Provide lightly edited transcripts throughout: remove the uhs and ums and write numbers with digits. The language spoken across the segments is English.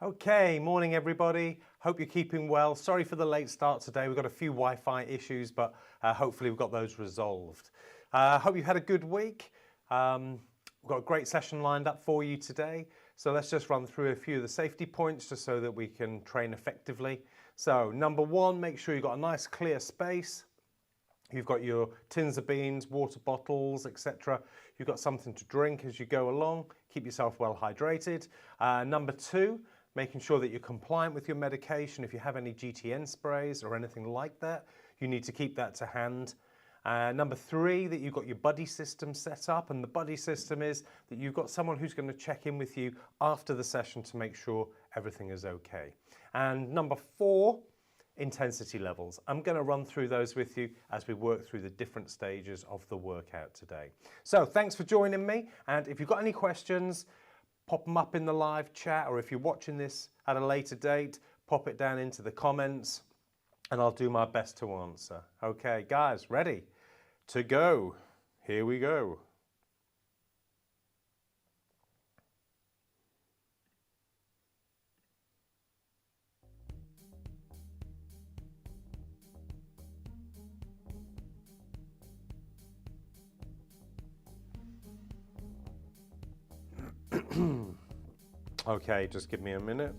Okay, morning everybody. Hope you're keeping well. Sorry for the late start today. We've got a few Wi-Fi issues, but hopefully we've got those resolved. Hope you've had a good week. We've got a great session lined up for you today. So let's just run through a few of the safety points just so that we can train effectively. So number one, make sure you've got a nice clear space. You've got your tins of beans, water bottles, etc. You've got something to drink as you go along. Keep yourself well hydrated. Number two, making sure that you're compliant with your medication. If you have any GTN sprays or anything like that, you need to keep that to hand. Number three, that you've got your buddy system set up, and the buddy system is that you've got someone who's going to check in with you after the session to make sure everything is okay. And number four, intensity levels. I'm going to run through those with you as we work through the different stages of the workout today. So thanks for joining me, and if you've got any questions, pop them up in the live chat, or if you're watching this at a later date, pop it down into the comments and I'll do my best to answer. Okay, guys, ready to go? Here we go. Okay, just give me a minute.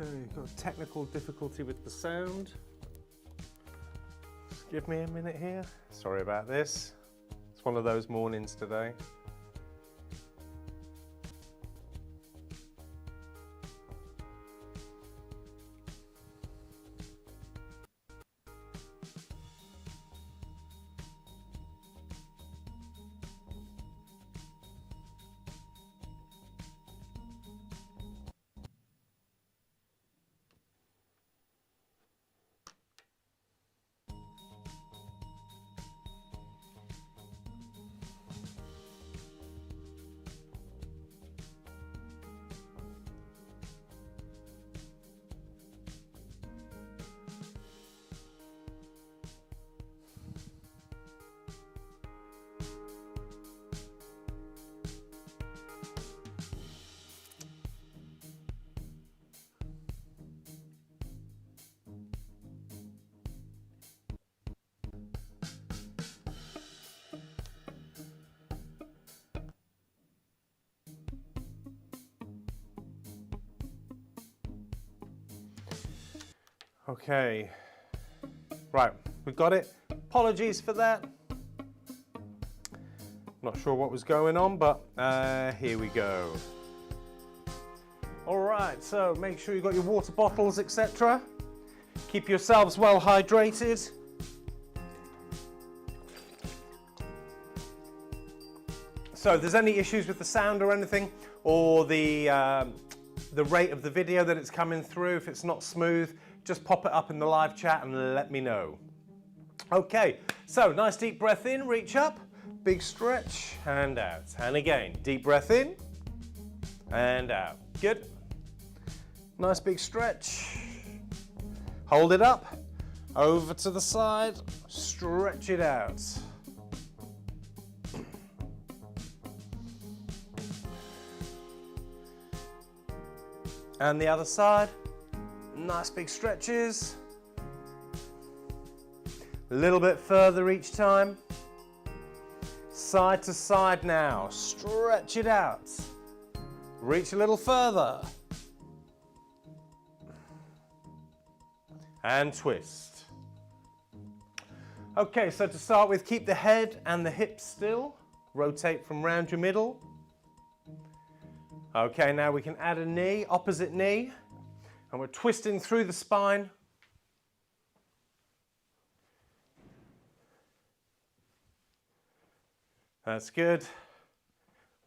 Okay, got a technical difficulty with the sound. Just give me a minute here. Sorry about this. It's one of those mornings today. Okay, right, we got it. Apologies for that. Not sure what was going on, but here we go. All right, so make sure you've got your water bottles, etc. Keep yourselves well hydrated. So if there's any issues with the sound or anything, or the rate of the video that it's coming through, if it's not smooth, just pop it up in the live chat and let me know. Okay, so nice deep breath in, reach up, big stretch, and out. And again, deep breath in, and out. Good. Nice big stretch. Hold it up, over to the side, stretch it out. And the other side. Nice big stretches. A little bit further each time. Side to side now. Stretch it out. Reach a little further. And twist. Okay, so to start with, keep the head and the hips still. Rotate from round your middle. Okay, now we can add a knee, opposite knee. And we're twisting through the spine. That's good.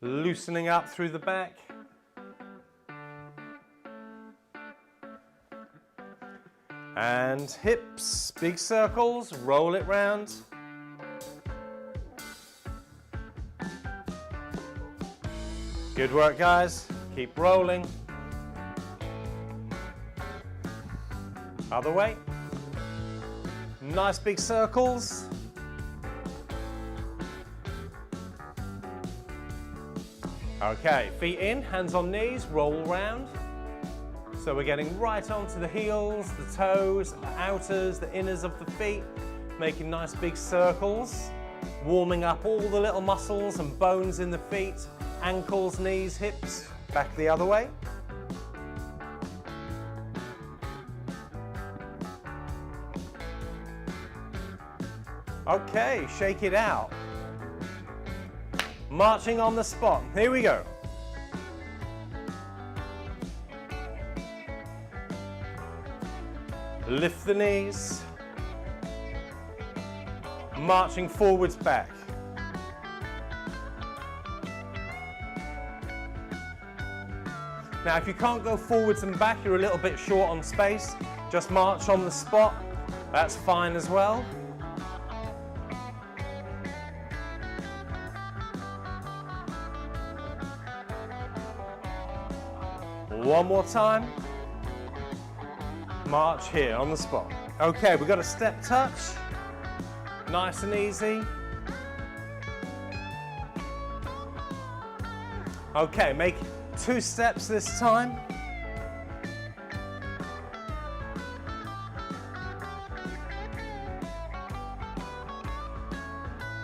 Loosening up through the back. And hips, big circles, roll it round. Good work, guys. Keep rolling. Other way. Nice big circles. Okay, feet in, hands on knees, roll round. So we're getting right onto the heels, the toes, the outers, the inners of the feet, making nice big circles, warming up all the little muscles and bones in the feet, ankles, knees, hips, back the other way. Okay, shake it out. Marching on the spot. Here we go. Lift the knees. Marching forwards back. Now if you can't go forwards and back, you're a little bit short on space, just march on the spot. That's fine as well. One more time. March here on the spot. Okay, we've got a step touch. Nice and easy. Okay, make 2 steps this time.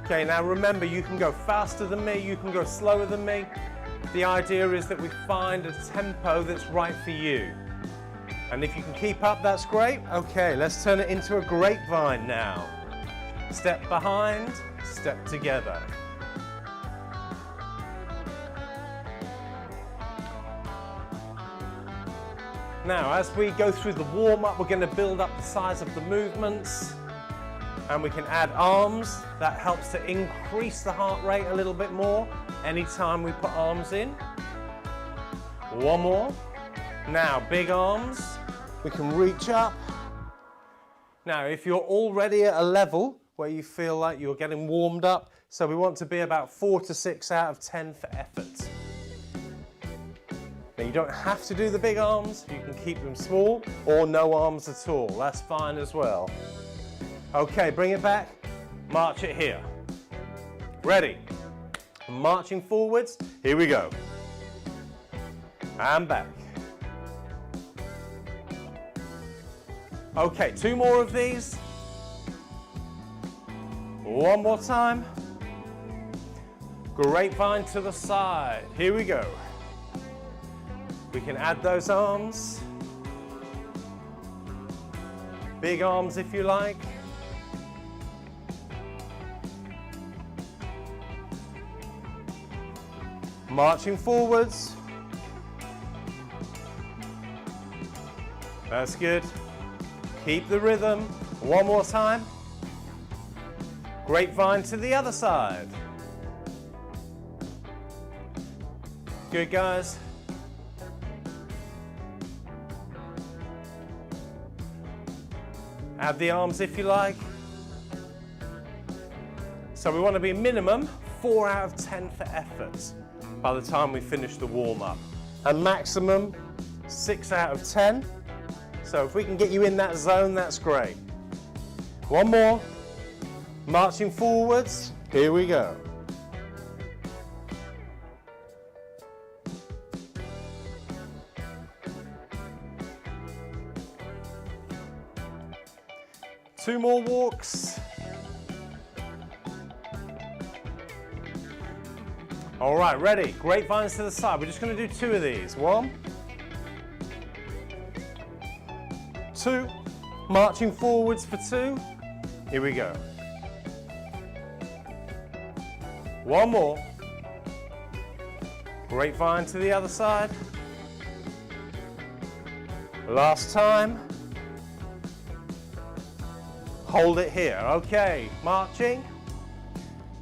Okay, now remember, you can go faster than me, you can go slower than me. The idea is that we find a tempo that's right for you. And if you can keep up, that's great. Okay, let's turn it into a grapevine now. Step behind, step together. Now, as we go through the warm-up, we're going to build up the size of the movements. And we can add arms. That helps to increase the heart rate a little bit more anytime we put arms in. One more. Now, big arms. We can reach up. Now, if you're already at a level where you feel like you're getting warmed up, so we want to be about 4 to 6 out of 10 for effort. Now, you don't have to do the big arms. You can keep them small or no arms at all. That's fine as well. Okay, bring it back, march it here. Ready? Marching forwards, here we go. And back. Okay, 2 more of these. One more time. Grapevine to the side, here we go. We can add those arms. Big arms if you like. Marching forwards. That's good. Keep the rhythm. One more time. Grapevine to the other side. Good, guys. Add the arms if you like. So we want to be minimum 4 out of 10 for effort by the time we finish the warm-up. And maximum 6 out of 10. So if we can get you in that zone, that's great. One more. Marching forwards. Here we go. Two more walks. All right, ready? Grapevines to the side. We're just going to do 2 of these. 1, 2. Marching forwards for 2. Here we go. One more. Grapevine to the other side. Last time. Hold it here. Okay, marching.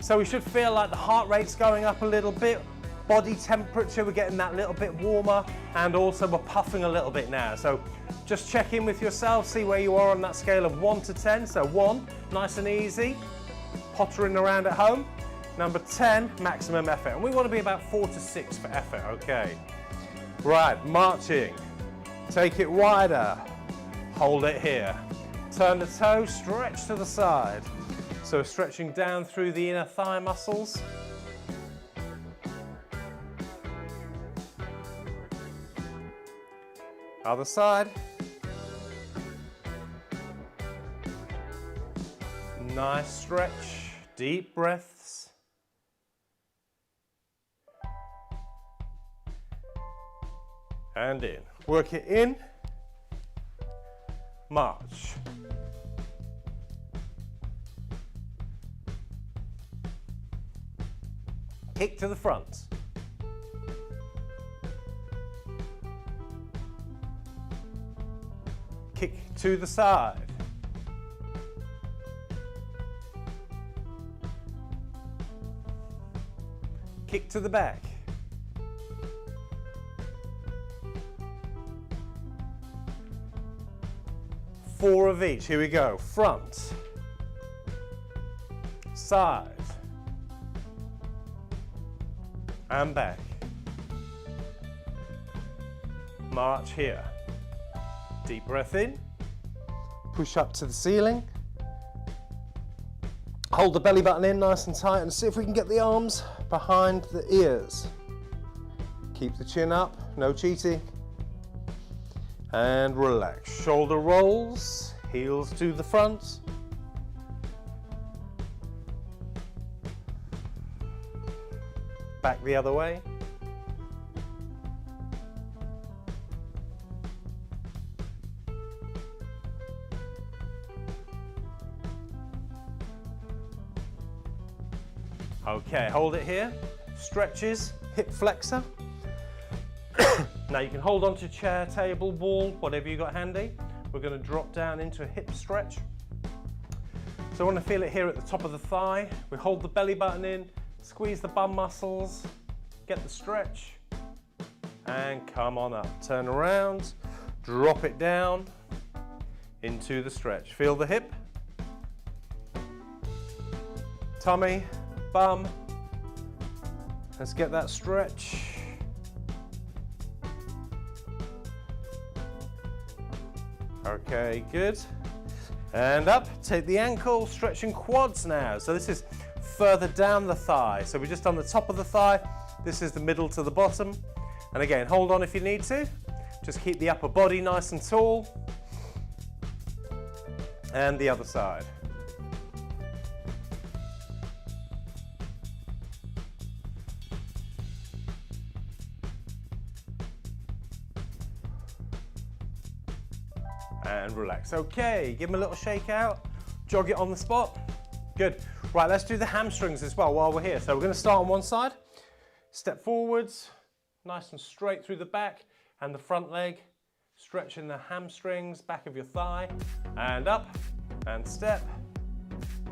So we should feel like the heart rate's going up a little bit, body temperature, we're getting that little bit warmer, and also we're puffing a little bit now. So just check in with yourself, see where you are on that scale of 1 to 10. So 1, nice and easy, pottering around at home. Number 10, maximum effort. And we want to be about 4 to 6 for effort, okay. Right, marching. Take it wider. Hold it here. Turn the toe, stretch to the side. So stretching down through the inner thigh muscles. Other side. Nice stretch, deep breaths. And in. Work it in. March. Kick to the front. Kick to the side. Kick to the back. Four of each. Here we go. Front, side, and back. March here. Deep breath in. Push up to the ceiling. Hold the belly button in nice and tight and see if we can get the arms behind the ears. Keep the chin up, no cheating. And relax. Shoulder rolls, heels to the front. Back the other way. Okay, hold it here. Stretches, hip flexor. Now you can hold on to chair, table, wall, whatever you got handy. We're going to drop down into a hip stretch. So I want to feel it here at the top of the thigh. We hold the belly button in, squeeze the bum muscles, get the stretch, and come on up. Turn around, drop it down into the stretch. Feel the hip, tummy, bum. Let's get that stretch. Okay, good. And up, take the ankle, stretching quads now. So this is further down the thigh. So we're just on the top of the thigh. This is the middle to the bottom. And again, hold on if you need to. Just keep the upper body nice and tall. And the other side. And relax. Okay, give them a little shake out, jog it on the spot. Good. Right, let's do the hamstrings as well while we're here. So we're going to start on one side, step forwards, nice and straight through the back and the front leg, stretching the hamstrings, back of your thigh, and up, and step,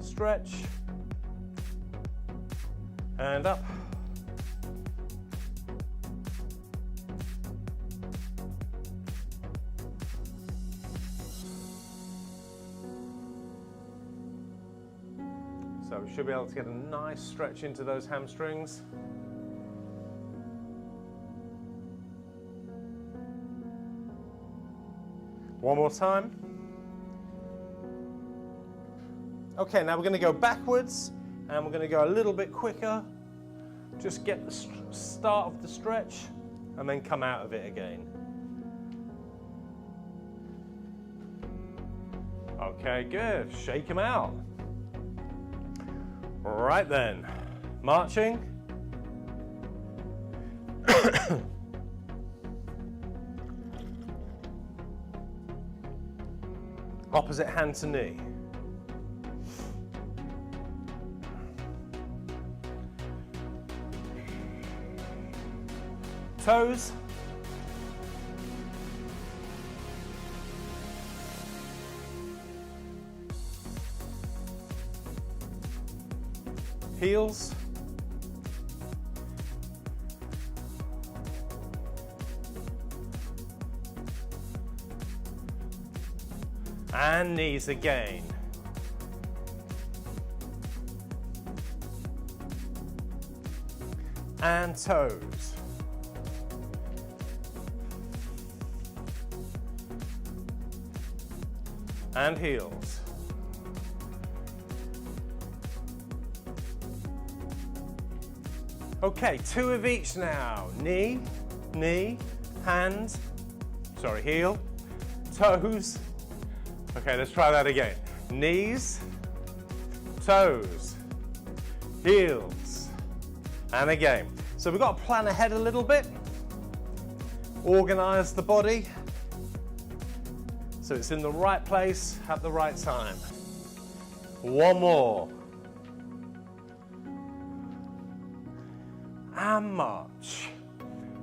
stretch, and up. So we should be able to get a nice stretch into those hamstrings. One more time. Okay, now we're going to go backwards and we're going to go a little bit quicker. Just get the start of the stretch and then come out of it again. Okay, good. Shake them out. Right then, marching. Opposite hand to knee. Toes. Heels. And knees again. and toes. And heels. Okay, 2 of each now. Knee, knee, hand, sorry, heel, toes. Okay, let's try that again. Knees, toes, heels, and again. So we've got to plan ahead a little bit, organize the body, so it's in the right place at the right time. One more. And march.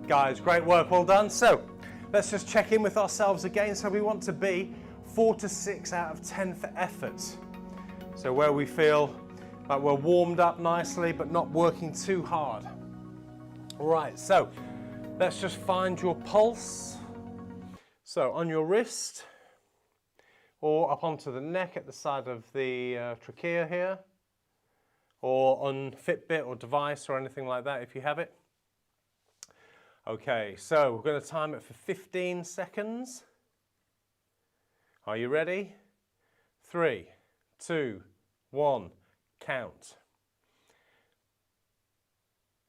Guys, great work, well done. So let's just check in with ourselves again. So we want to be 4 to 6 out of 10 for effort. So where we feel like we're warmed up nicely, but not working too hard. All right, so let's just find your pulse. So on your wrist, or up onto the neck at the side of the trachea here, or on Fitbit or device or anything like that if you have it. Okay, so we're going to time it for 15 seconds. Are you ready? 3, 2, 1, count.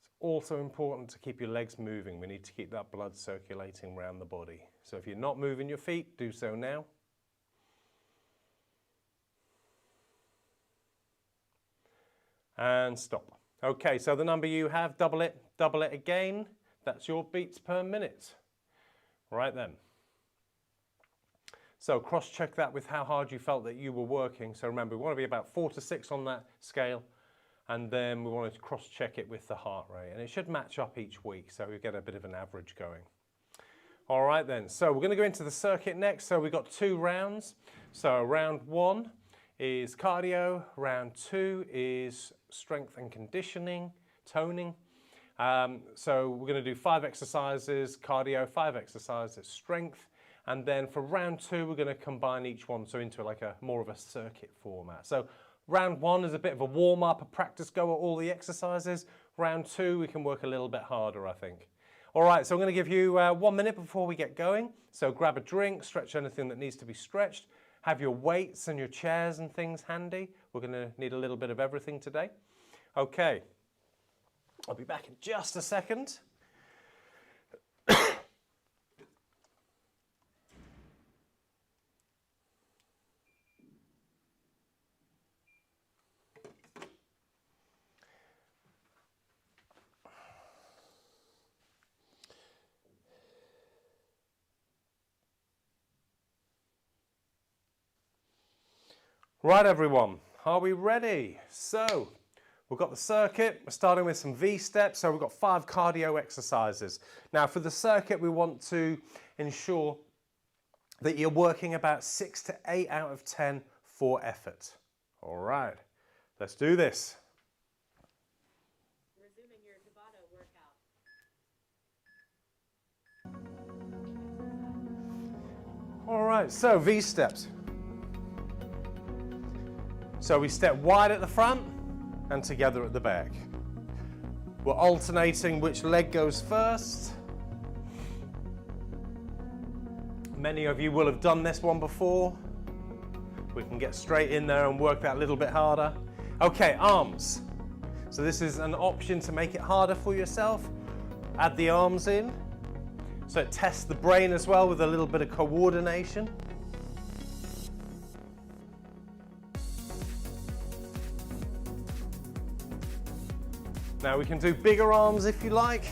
It's also important to keep your legs moving. We need to keep that blood circulating around the body. So if you're not moving your feet, do so now. And stop. Okay, so the number you have, double it again. That's your beats per minute. Right then. So cross-check that with how hard you felt that you were working. So remember, we want to be about 4 to 6 on that scale. And then we want to cross-check it with the heart rate. And it should match up each week, so we get a bit of an average going. All right then, so we're going to go into the circuit next. So we've got 2 rounds. So round 1 is cardio, round 2 is strength and conditioning, toning. So we're going to do 5 exercises, cardio, 5 exercises, strength. And then for round 2, we're going to combine each one so into like more of a circuit format. So round 1 is a bit of a warm-up, a practice go at all the exercises. Round 2, we can work a little bit harder, I think. All right, so I'm going to give you 1 minute before we get going. So grab a drink, stretch anything that needs to be stretched. Have your weights and your chairs and things handy. We're going to need a little bit of everything today. Okay, I'll be back in just a second. Right everyone, are we ready? So, we've got the circuit, we're starting with some V steps, so we've got 5 cardio exercises. Now for the circuit we want to ensure that you're working about 6 to 8 out of 10 for effort. All right, let's do this. Resuming your Tabata workout. All right, so V steps. So we step wide at the front and together at the back. We're alternating which leg goes first. Many of you will have done this one before. We can get straight in there and work that a little bit harder. Okay, arms. So this is an option to make it harder for yourself. Add the arms in. So it tests the brain as well with a little bit of coordination. Now we can do bigger arms if you like.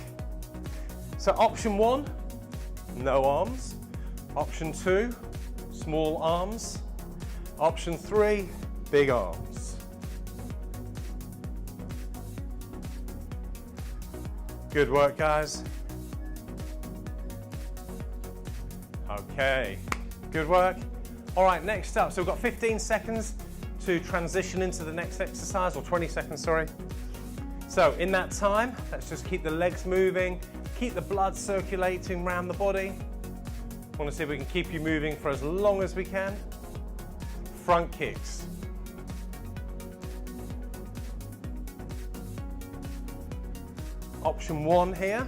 So option 1, no arms. Option 2, small arms. Option 3, big arms. Good work, guys. Okay, good work. All right, next up, so we've got 15 seconds to transition into the next exercise, or 20 seconds, sorry. So in that time, let's just keep the legs moving, keep the blood circulating around the body. Want to see if we can keep you moving for as long as we can. Front kicks. Option 1 here.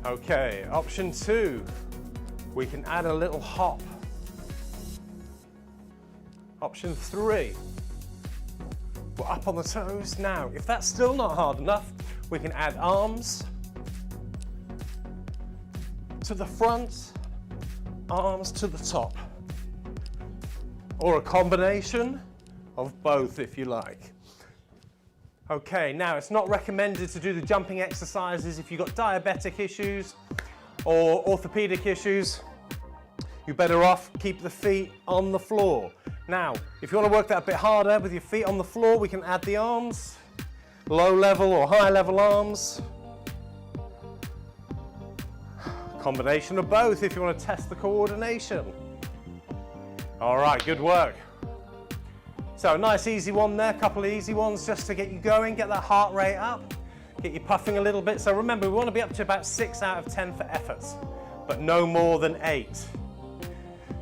Okay, option 2, we can add a little hop. Option 3, we're up on the toes. Now, if that's still not hard enough, we can add arms to the front, arms to the top, or a combination of both if you like. Okay, now it's not recommended to do the jumping exercises if you've got diabetic issues or orthopedic issues. You're better off keep the feet on the floor. Now, if you want to work that a bit harder with your feet on the floor, we can add the arms, low level or high level arms. Combination of both if you want to test the coordination. All right, good work. So a nice easy one there, a couple of easy ones just to get you going, get that heart rate up, get you puffing a little bit. So remember, we want to be up to about 6 out of 10 for efforts, but no more than 8.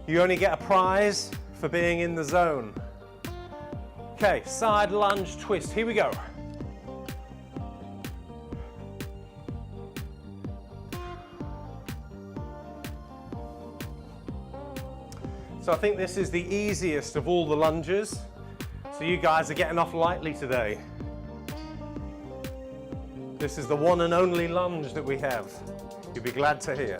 You only get a prize for being in the zone. Okay, side lunge twist, here we go. So I think this is the easiest of all the lunges. So you guys are getting off lightly today. This is the one and only lunge that we have. You'll be glad to hear.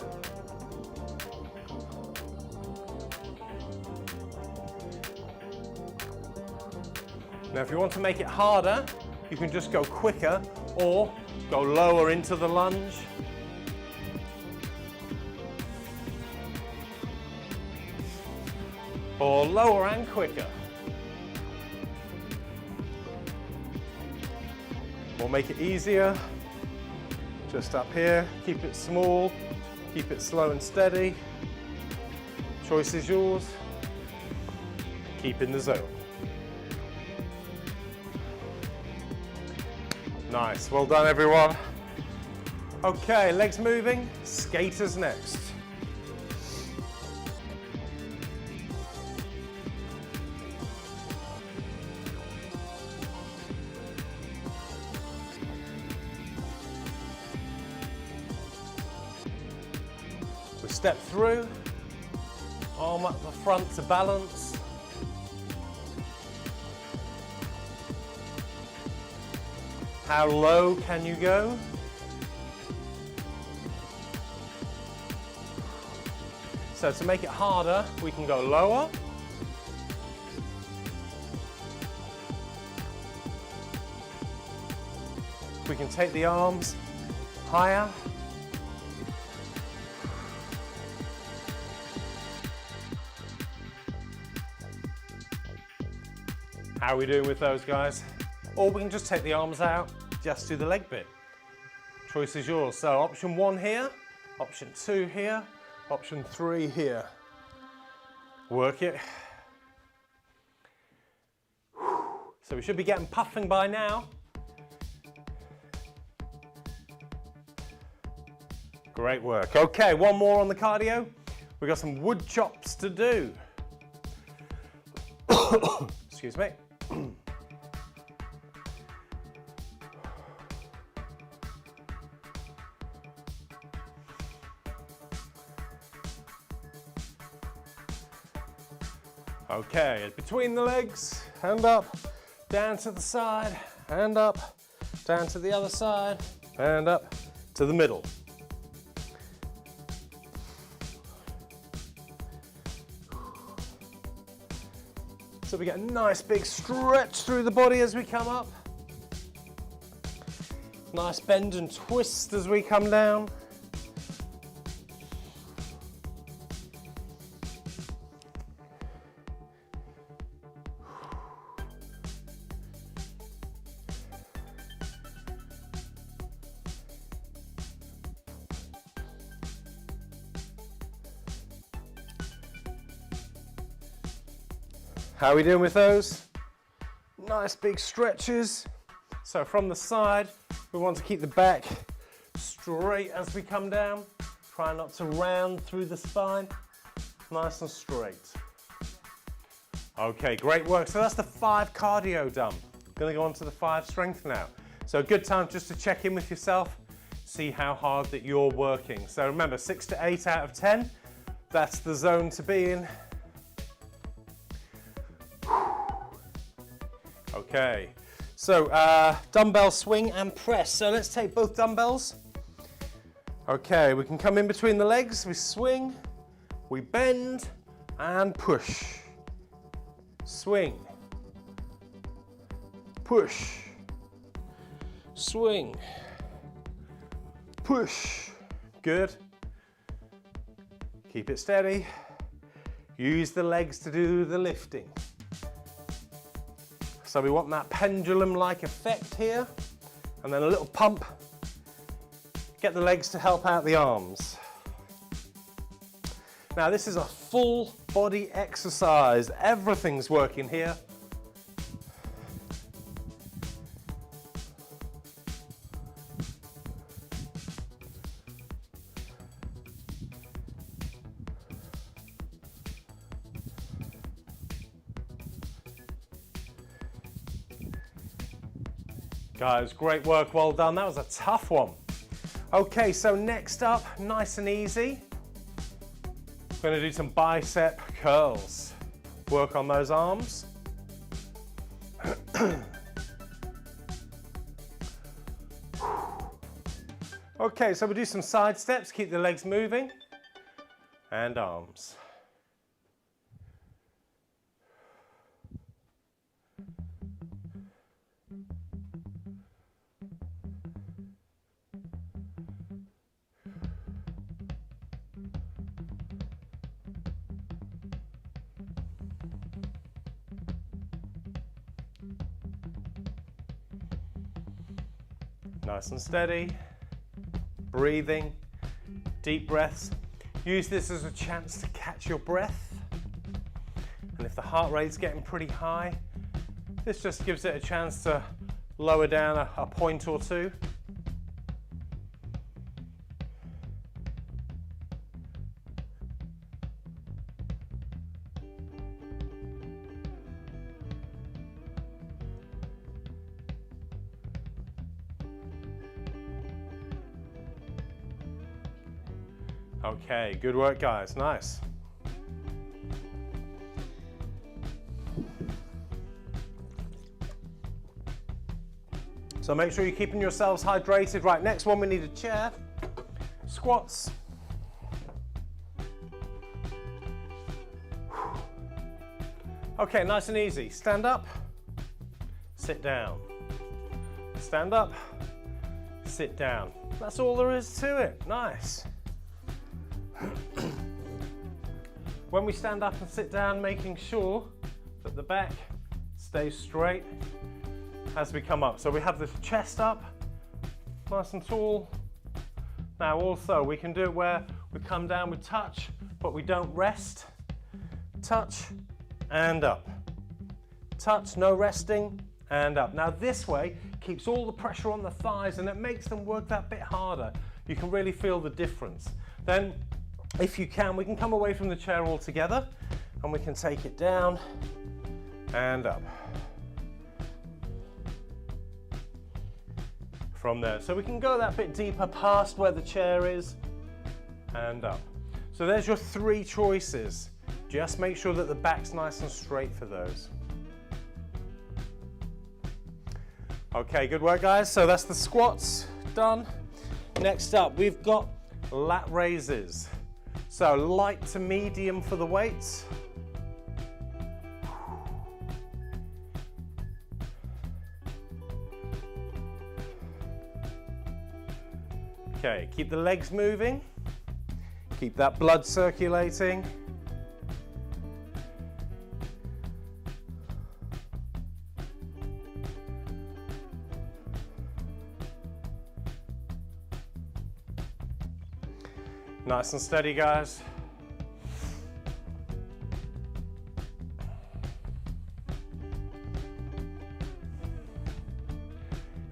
Now if you want to make it harder, you can just go quicker or go lower into the lunge. Or lower and quicker. Or make it easier, just up here, keep it small, keep it slow and steady. Choice is yours. Keep in the zone. Nice, well done everyone. Okay, legs moving, skaters next. Step through, arm up the front to balance. How low can you go? So to make it harder, we can go lower. We can take the arms higher. How are we doing with those, guys? Or we can just take the arms out, just do the leg bit. Choice is yours. So option 1 here, option 2 here, option 3 here. Work it. So we should be getting puffing by now. Great work. Okay, one more on the cardio. We've got some wood chops to do. Excuse me. Okay, between the legs, hand up, down to the side, hand up, down to the other side, hand up to the middle. So we get a nice big stretch through the body as we come up. Nice bend and twist as we come down. How are we doing with those? Nice big stretches. So from the side, we want to keep the back straight as we come down. Try not to round through the spine. Nice and straight. Okay, great work. So that's the 5 cardio done. Gonna go on to the 5 strength now. So a good time just to check in with yourself, see how hard that you're working. So remember, 6 to 8 out of 10, that's the zone to be in. Okay, so dumbbell swing and press. So let's take both dumbbells. Okay, we can come in between the legs, we swing, we bend and push. Swing, push, swing, push. Good. Keep it steady. Use the legs to do the lifting. So we want that pendulum-like effect here, and then a little pump. Get the legs to help out the arms. Now this is a full body exercise. Everything's working here. Guys, great work, well done. That was a tough one. Okay, so next up, nice and easy. We're going to do some bicep curls. Work on those arms. Okay, so we'll do some side steps, keep the legs moving, and arms. Nice and steady, breathing, deep breaths. Use this as a chance to catch your breath. And if the heart rate's getting pretty high, this just gives it a chance to lower down a point or two. Okay, good work guys, nice. So make sure you're keeping yourselves hydrated. Right, next one we need a chair. Squats. Okay, nice and easy. Stand up, sit down. Stand up, sit down. That's all there is to it, nice. When we stand up and sit down, making sure that the back stays straight as we come up. So we have the chest up, nice and tall. Now also we can do it where we come down with touch, but we don't rest. Touch and up. Touch, no resting, and up. Now this way keeps all the pressure on the thighs and it makes them work that bit harder. You can really feel the difference. Then if you can, we can come away from the chair altogether and we can take it down and up. From there. So we can go that bit deeper past where the chair is and up. So there's your 3 choices. Just make sure that the back's nice and straight for those. Okay, good work guys. So that's the squats done. Next up, we've got lat raises. So light to medium for the weights. Okay, keep the legs moving. Keep that blood circulating. Nice and steady, guys.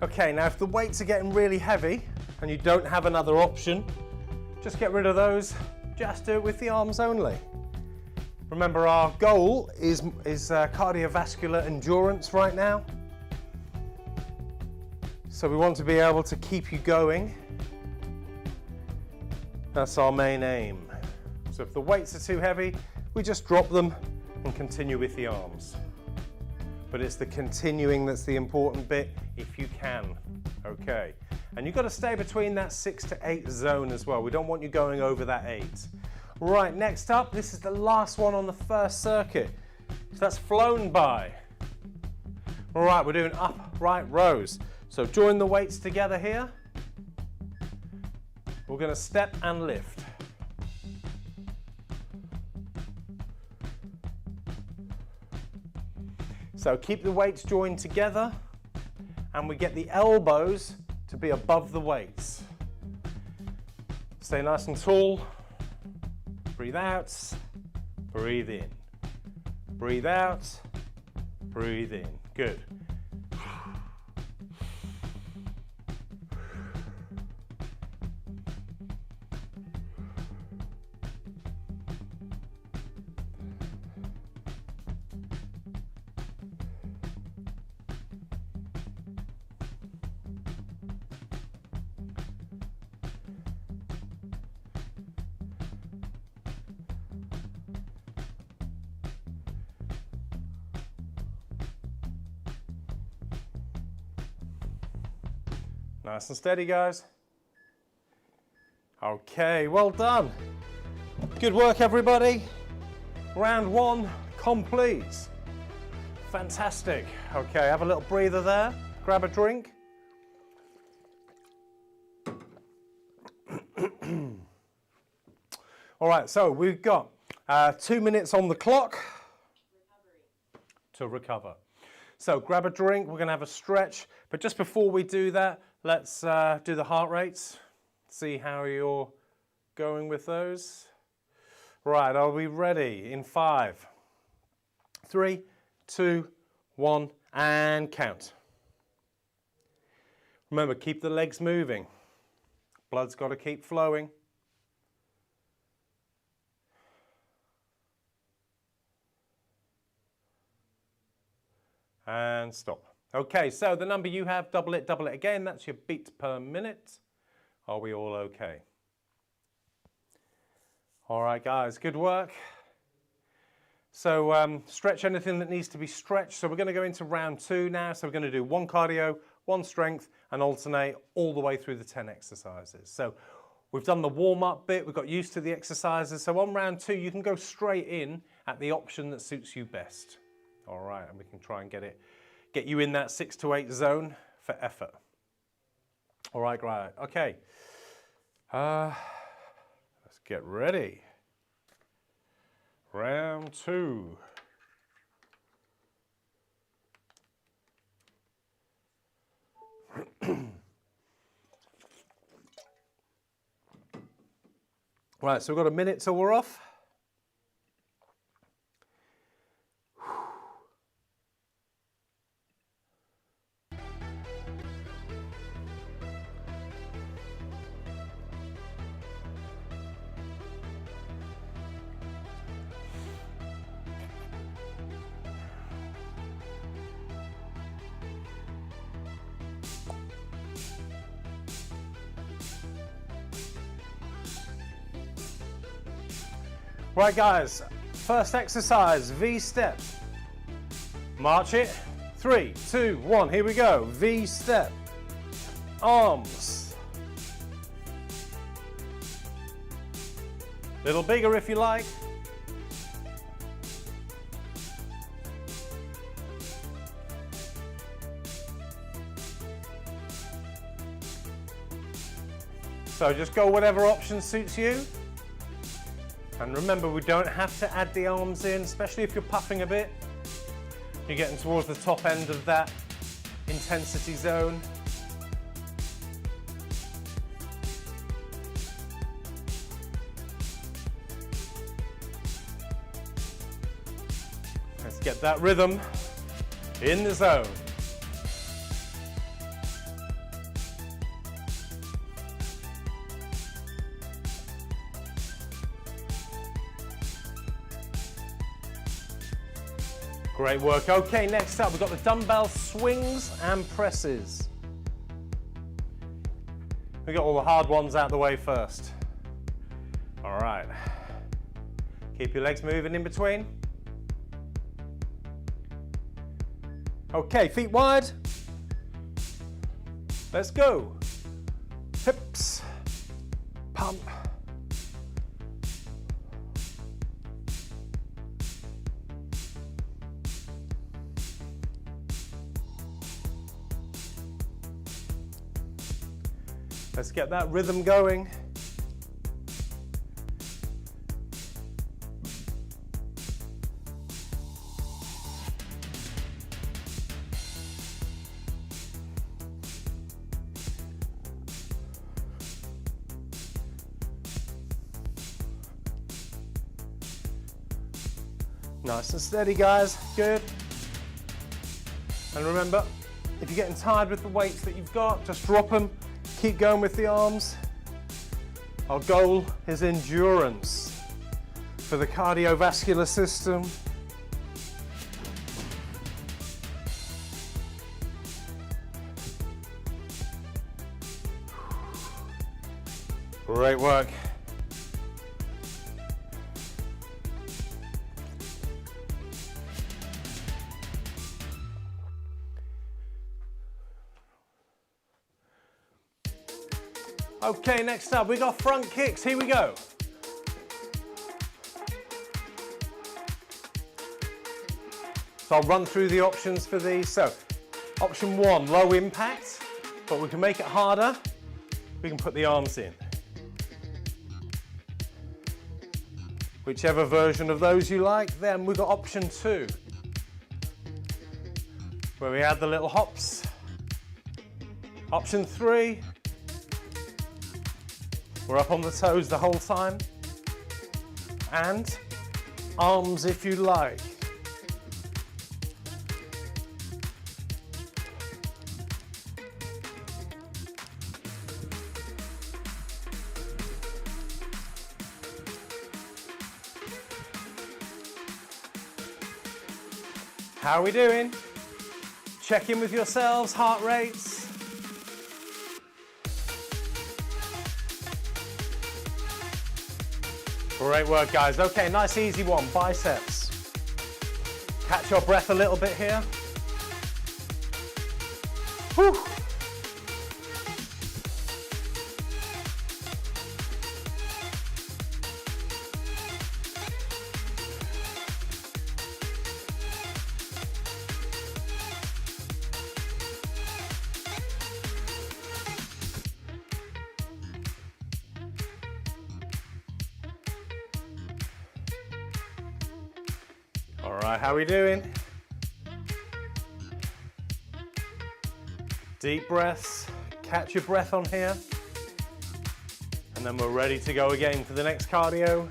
Okay, now if the weights are getting really heavy and you don't have another option, just get rid of those. Just do it with the arms only. Remember, our goal is cardiovascular endurance right now. So we want to be able to keep you going. That's our main aim. So if the weights are too heavy, we just drop them and continue with the arms. But it's the continuing that's the important bit, if you can. Okay. And you've got to stay between that 6 to 8 zone as well. We don't want you going over that 8. Right, next up, this is the last one on the first circuit. So that's flown by. All right, we're doing upright rows. So join the weights together here. We're going to step and lift. So keep the weights joined together and we get the elbows to be above the weights. Stay nice and tall. Breathe out, breathe in. Breathe out, breathe in. Good. Nice and steady, guys. Okay, well done. Good work, everybody. Round 1 complete. Fantastic. Okay, have a little breather there. Grab a drink. All right, so we've got 2 minutes on the clock to recover. So grab a drink, we're gonna have a stretch, but just before we do that, let's do the heart rates, see how you're going with those. Right, are we ready? In 5, 3, 2, 1, and count. Remember, keep the legs moving. Blood's got to keep flowing. And stop. Okay, so the number you have, double it again. That's your beats per minute. Are we all okay? All right, guys, good work. So stretch anything that needs to be stretched. So we're going to go into round 2 now. So we're going to do 1 cardio, 1 strength, and alternate all the way through the 10 exercises. So we've done the warm-up bit. We've got used to the exercises. So on round 2, you can go straight in at the option that suits you best. All right, and we can try and get you in that 6 to 8 zone for effort. All right, great. Okay. Let's get ready. Round 2. Right, so we've got a minute till we're off. Right, guys, first exercise, V step. March it. 3, 2, 1, here we go. V step. Arms. Little bigger if you like. So just go whatever option suits you. And remember, we don't have to add the arms in, especially if you're puffing a bit. You're getting towards the top end of that intensity zone. Let's get that rhythm in the zone. Great work. Okay, next up we've got the dumbbell swings and presses. We got all the hard ones out the way first. All right. Keep your legs moving in between. Okay, feet wide. Let's go. Hips, pump. Let's get that rhythm going. Nice and steady, guys. Good. And remember, if you're getting tired with the weights that you've got, just drop them. Keep going with the arms. Our goal is endurance for the cardiovascular system. Great work. Okay, next up, we got front kicks. Here we go. So I'll run through the options for these. So, option 1, low impact, but we can make it harder. We can put the arms in. Whichever version of those you like. Then we've got option 2, where we add the little hops. Option 3, we're up on the toes the whole time. And arms if you like. How are we doing? Check in with yourselves, heart rates. Great work, guys. Okay, nice easy one, biceps. Catch your breath a little bit here. Whew. All right, how are we doing? Deep breaths, catch your breath on here. And then we're ready to go again for the next cardio.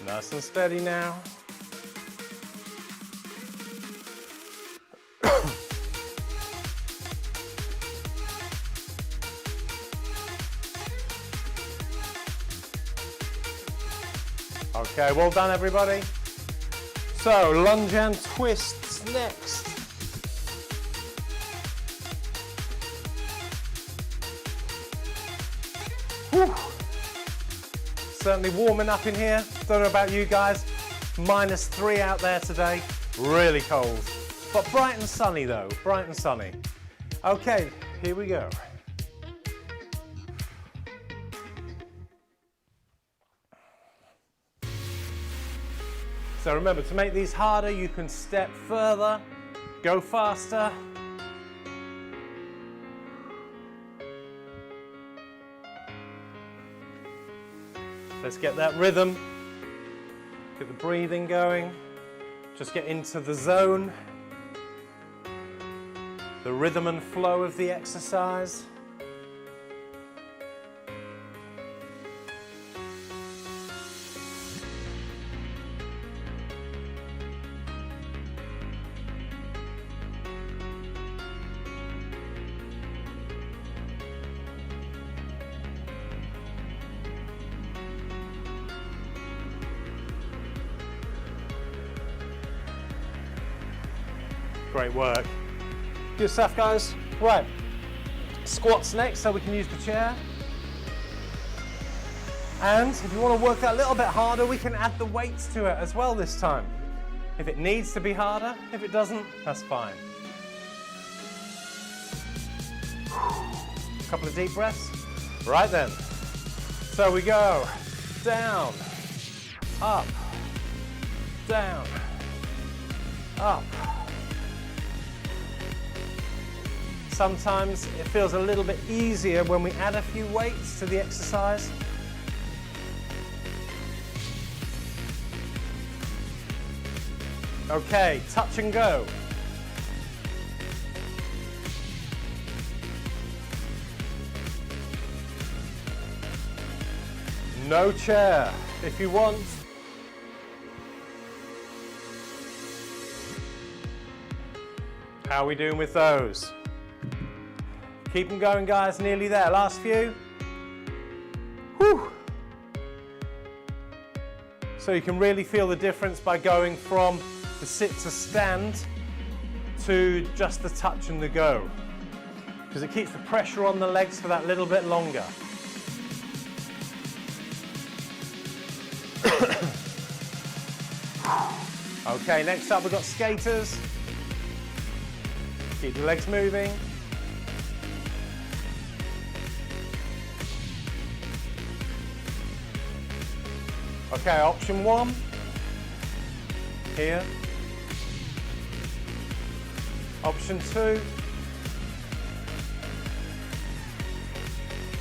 Nice and steady now. Okay, well done everybody. So, lunge and twists next. Whew. Certainly warming up in here. Don't know about you guys. -3 out there today. Really cold. But bright and sunny though. Bright and sunny. Okay, here we go. So remember, to make these harder, you can step further, go faster. Let's get that rhythm, get the breathing going, just get into the zone, the rhythm and flow of the exercise. Great work. Good stuff, guys. Right, squats next, so we can use the chair. And if you want to work that a little bit harder, we can add the weights to it as well this time. If it needs to be harder, if it doesn't, that's fine. A couple of deep breaths. Right then. So we go down, up, down, up. Sometimes it feels a little bit easier when we add a few weights to the exercise. Okay, touch and go. No chair, if you want. How are we doing with those? Keep them going, guys, nearly there. Last few. Whew. So you can really feel the difference by going from the sit to stand to just the touch and the go, because it keeps the pressure on the legs for that little bit longer. Okay, next up we've got skaters. Keep the legs moving. Okay, option one, here. Option two.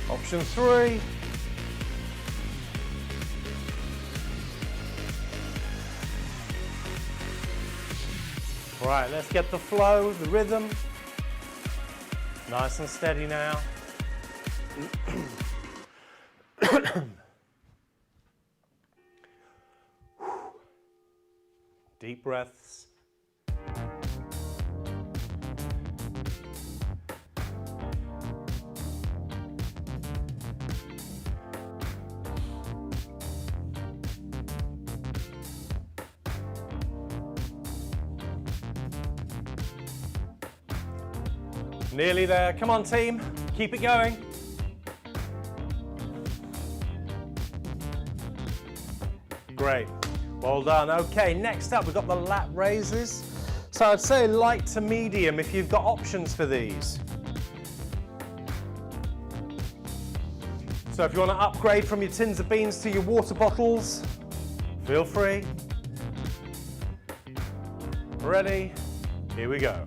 Option three. Right, let's get the flow, the rhythm. Nice and steady now. Deep breaths. Nearly there. Come on, team. Keep it going. Great. Well done. Okay, next up we've got the lat raises. So I'd say light to medium if you've got options for these. So if you want to upgrade from your tins of beans to your water bottles, feel free. Ready? Here we go.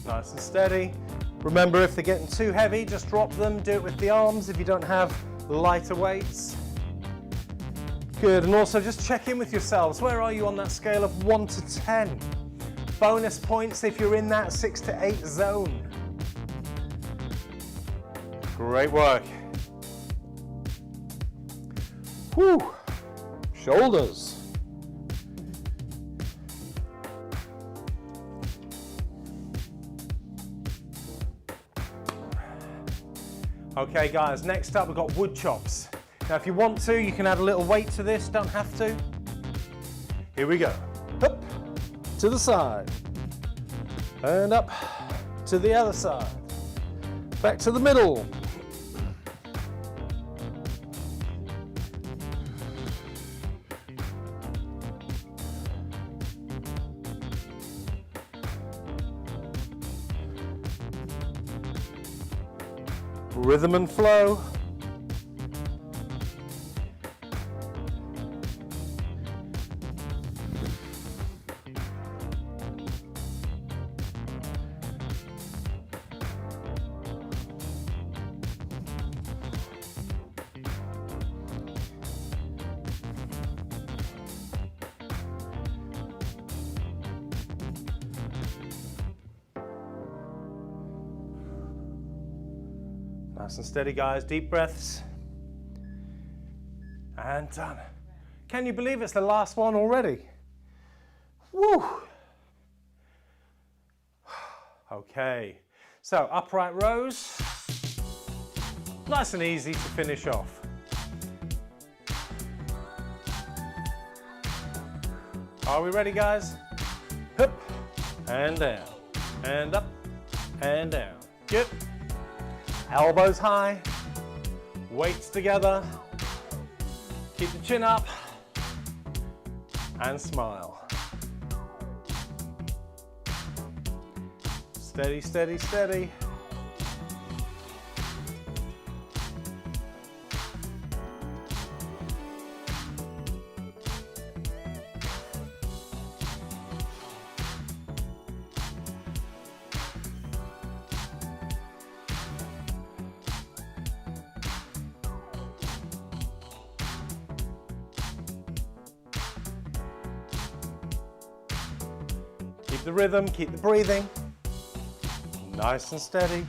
Nice and steady. Remember, if they're getting too heavy, just drop them. Do it with the arms if you don't have lighter weights. Good, and also just check in with yourselves. Where are you on that scale of 1 to 10? Bonus points if you're in that 6 to 8 zone. Great work. Whew. Shoulders. Okay guys, next up we've got wood chops. Now if you want to, you can add a little weight to this, don't have to. Here we go. Up, to the side. And up, to the other side. Back to the middle. Rhythm and flow. Nice and steady, guys. Deep breaths. And done. Can you believe it's the last one already? Woo! Okay, so upright rows. Nice and easy to finish off. Are we ready, guys? Up and down, and up and down. Good. Elbows high, weights together. Keep the chin up and smile. Steady, steady, steady. Keep the rhythm, keep the breathing. Nice and steady.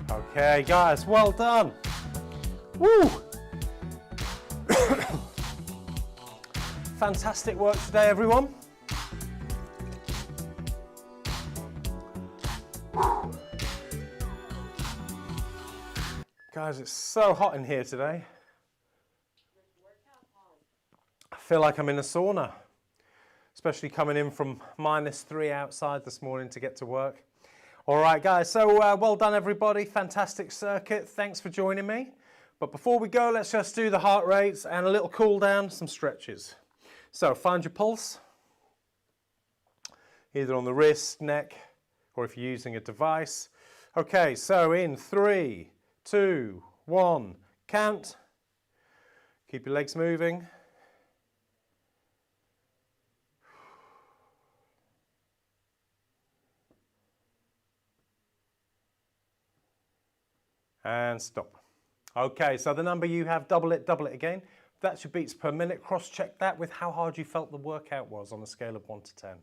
Okay, guys, well done. Woo! Fantastic work today, everyone. Guys, it's so hot in here today. I feel like I'm in a sauna, especially coming in from -3 outside this morning to get to work. All right, guys, so well done, everybody. Fantastic circuit. Thanks for joining me. But before we go, let's just do the heart rates and a little cool down, some stretches. So find your pulse, either on the wrist, neck, or if you're using a device. Okay, so in 3, 2, 1, count. Keep your legs moving. And stop. Okay, so the number you have, double it again. That's your beats per minute. Cross-check that with how hard you felt the workout was on a scale of 1 to 10.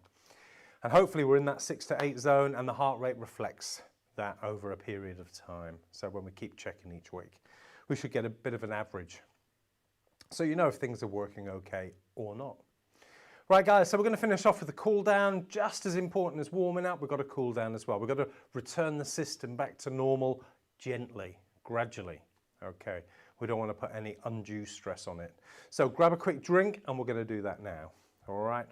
And hopefully we're in that 6 to 8 zone and the heart rate reflects that over a period of time. So when we keep checking each week, we should get a bit of an average. So you know if things are working okay or not. Right, guys, so we're going to finish off with a cool down. Just as important as warming up, we've got to cool down as well. We've got to return the system back to normal gently, gradually. Okay, we don't want to put any undue stress on it. So grab a quick drink and we're going to do that now. All right.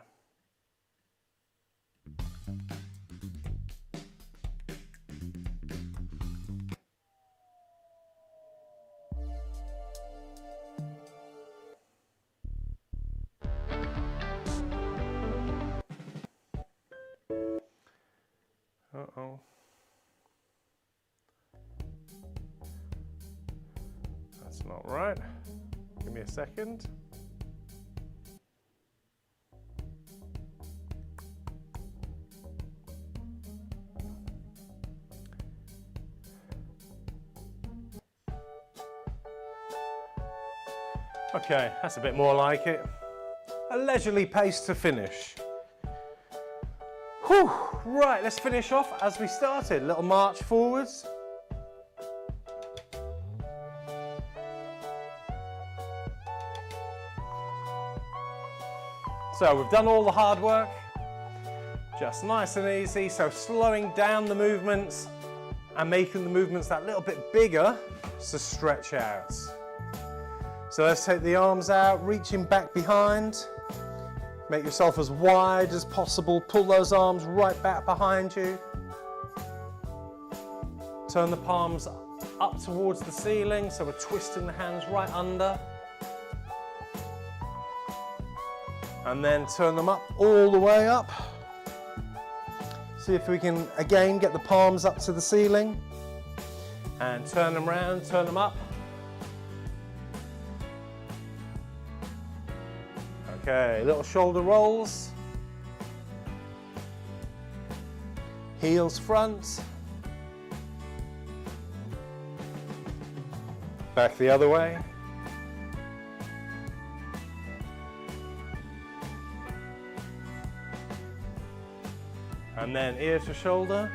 Uh-oh. That's not right. Give me a second. Okay, that's a bit more like it. A leisurely pace to finish. Whew. Right, let's finish off as we started. Little march forwards. So we've done all the hard work, just nice and easy. So slowing down the movements and making the movements that little bit bigger to stretch out. So let's take the arms out, reaching back behind. Make yourself as wide as possible. Pull those arms right back behind you. Turn the palms up towards the ceiling, so we're twisting the hands right under. And then turn them up all the way up. See if we can, again, get the palms up to the ceiling. And turn them around, turn them up. Okay, little shoulder rolls. Heels front. Back the other way. And then ear to shoulder.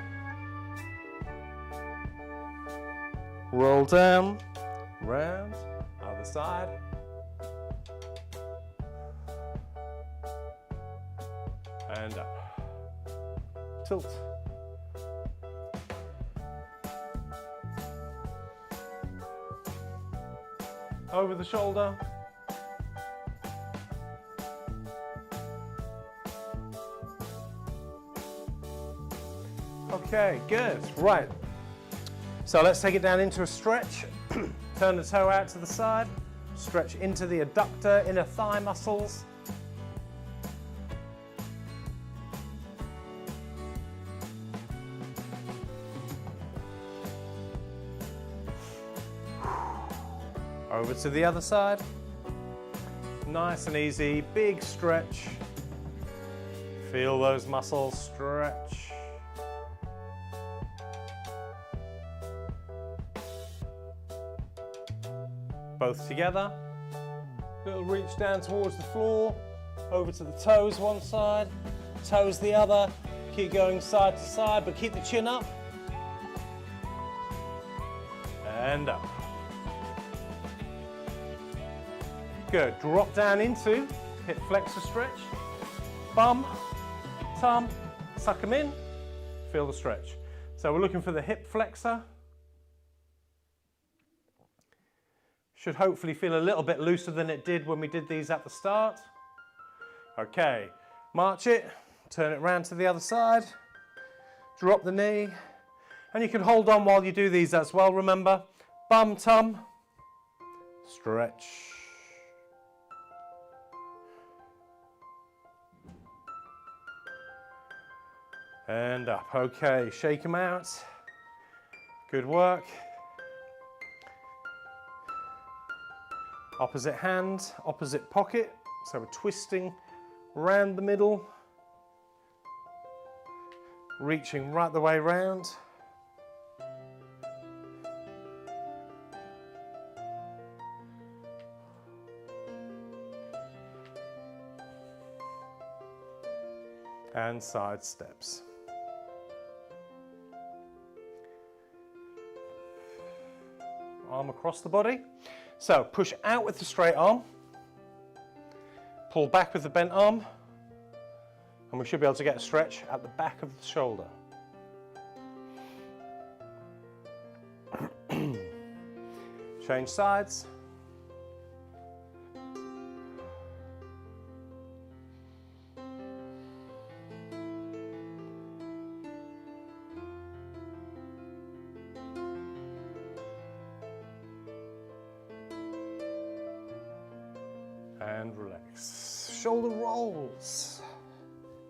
Roll down, round, other side. And up. Tilt. Over the shoulder. Okay, good. Right. So let's take it down into a stretch. Turn the toe out to the side. Stretch into the adductor, inner thigh muscles. Over to the other side. Nice and easy, big stretch. Feel those muscles stretch. Both together. Little reach down towards the floor. Over to the toes one side, toes the other. Keep going side to side, but keep the chin up. And up. Good. Drop down into hip flexor stretch. Bum, tum, suck them in. Feel the stretch. So we're looking for the hip flexor. Should hopefully feel a little bit looser than it did when we did these at the start. Okay, march it, turn it round to the other side, drop the knee, and you can hold on while you do these as well, remember. Bum, tum, stretch. And up, okay, shake them out. Good work. Opposite hand, opposite pocket. So we're twisting round the middle, reaching right the way round. And side steps. Arm across the body. So push out with the straight arm, pull back with the bent arm, and we should be able to get a stretch at the back of the shoulder. Change sides. And relax. Shoulder rolls.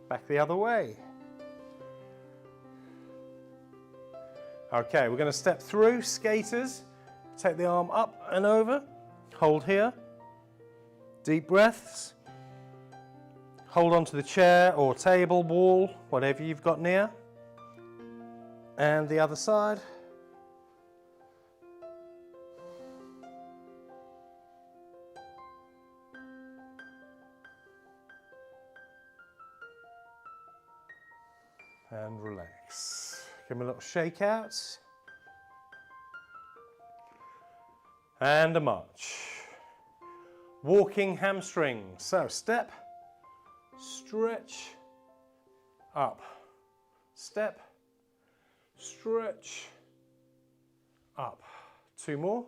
Back the other way. Okay, we're going to step through skaters. Take the arm up and over. Hold here. Deep breaths. Hold onto the chair or table, wall, whatever you've got near. And the other side. And relax. Give them a little shake out. And a march. Walking hamstring. So step, stretch, up. Step, stretch, up. Two more.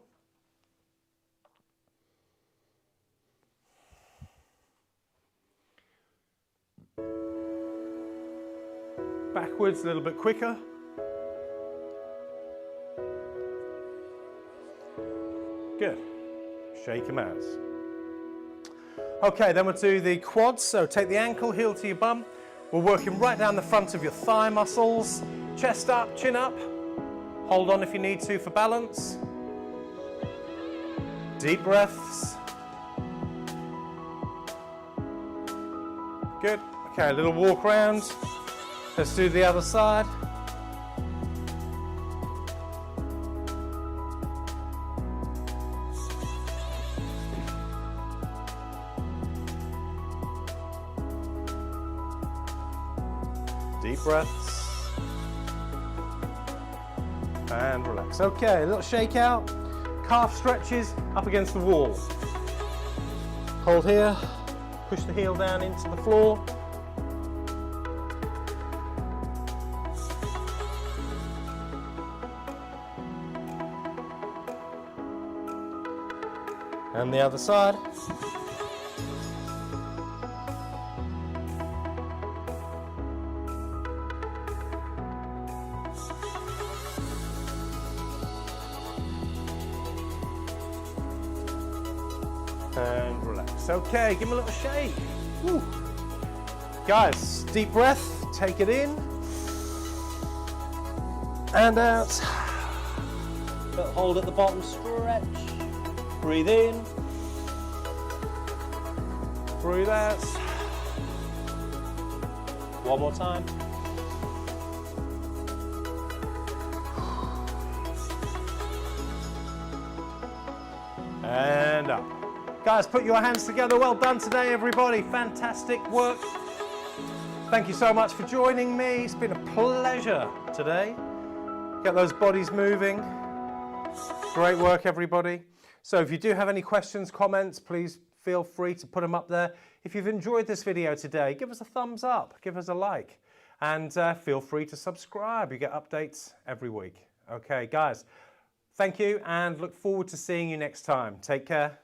Backwards, a little bit quicker. Good. Shake them out. Okay, then we'll do the quads. So take the ankle, heel to your bum. We're working right down the front of your thigh muscles. Chest up, chin up. Hold on if you need to for balance. Deep breaths. Good. Okay, a little walk around. Let's do the other side. Deep breaths. And relax. Okay, a little shake out. Calf stretches up against the wall. Hold here. Push the heel down into the floor. And the other side. And relax. Okay, give him a little shake. Woo. Guys, deep breath, take it in. And out. Little hold at the bottom, stretch. Breathe in. Breathe out. One more time. And up. Guys, put your hands together. Well done today, everybody. Fantastic work. Thank you so much for joining me. It's been a pleasure today. Get those bodies moving. Great work, everybody. So if you do have any questions, comments, please feel free to put them up there. If you've enjoyed this video today, give us a thumbs up, give us a like, and feel free to subscribe. You get updates every week. Okay, guys, thank you and look forward to seeing you next time. Take care.